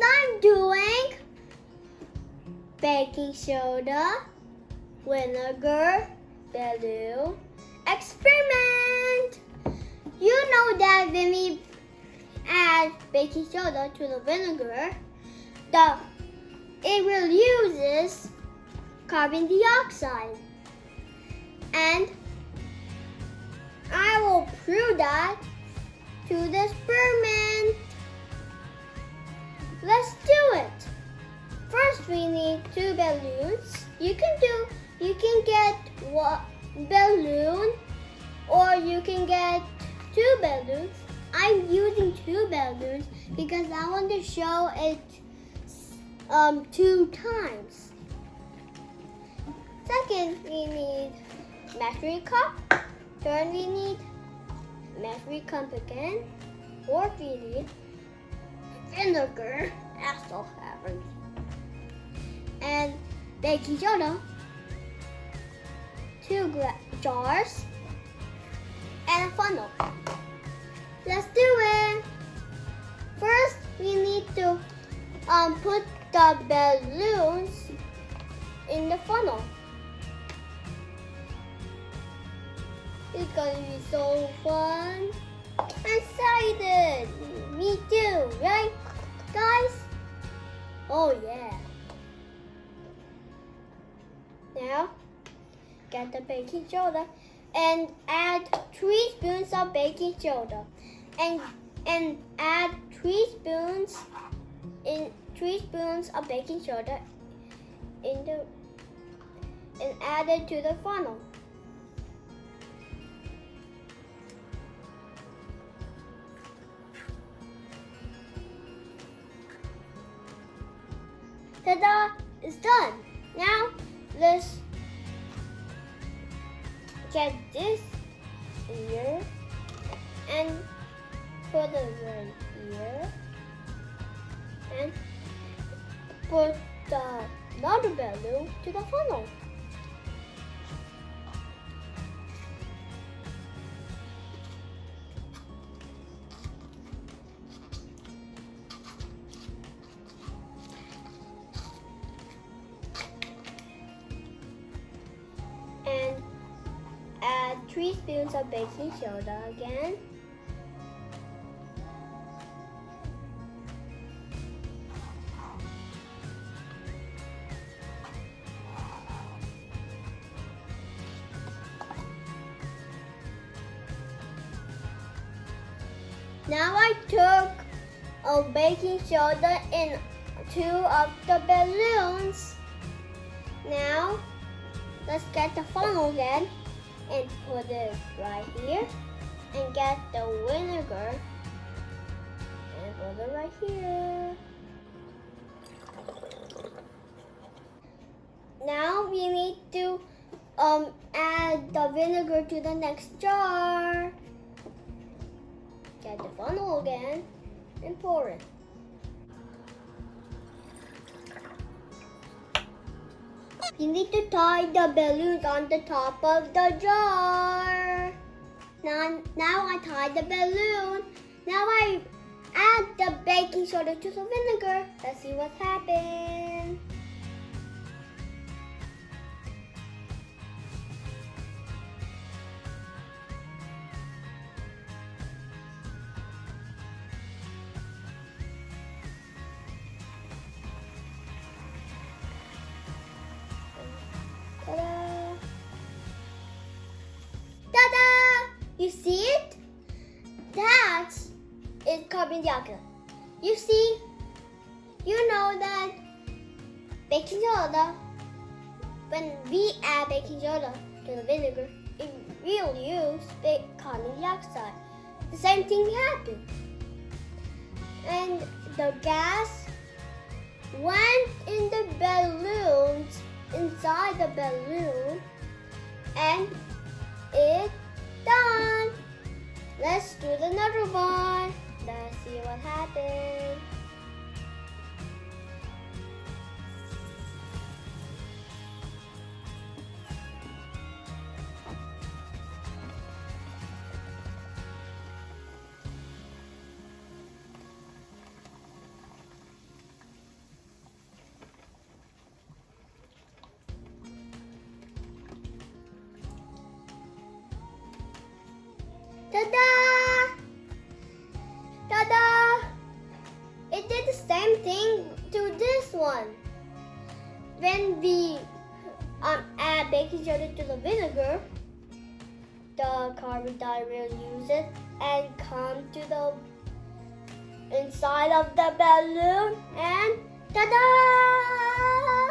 I'm doing baking soda, vinegar, balloon experiment. You know that when we add baking soda to the vinegar, it releases carbon dioxide. And I will prove that to the experiment. Let's do it. First, we need 2 balloons. You can get one balloon, or you can get 2 balloons. I'm using 2 balloons because I want to show it 2 times. Second, we need measuring cup. Third, we need measuring cup again. Fourth, we need vinegar. That's all happened. And baking soda. 2 jars. And a funnel. Let's do it. First, we need to put the balloons in the funnel. It's gonna be so fun. I'm excited. Me too, right, guys? Oh yeah. Now, get the baking soda and add 3 spoons of baking soda, and add 3 spoons of baking soda and add it to the funnel. Ta-da! It's done. Now let's get this here and put it right here, and put the another balloon to the funnel. And add 3 spoons of baking soda again. Now I took a baking soda in 2 of the balloons. Now let's get the funnel again and put it right here, and get the vinegar and put it right here. Now we need to add the vinegar to the next jar. Get the funnel again and pour it. You need to tie the balloons on the top of the jar. Now I tied the balloon. Now I add the baking soda to the vinegar. Let's see what happens. Ta-da! Ta-da! You see it? That is carbon dioxide. You see, you know that baking soda, when we add baking soda to the vinegar, it will use carbon dioxide. The same thing happened. And the gas went in the balloons, inside the balloon, and it's done. Let's do another one. Let's see what happens. Ta-da! Ta-da! It did the same thing to this one. When we add baking soda to the vinegar, the carbon dye will use it and come to the inside of the balloon and ta-da!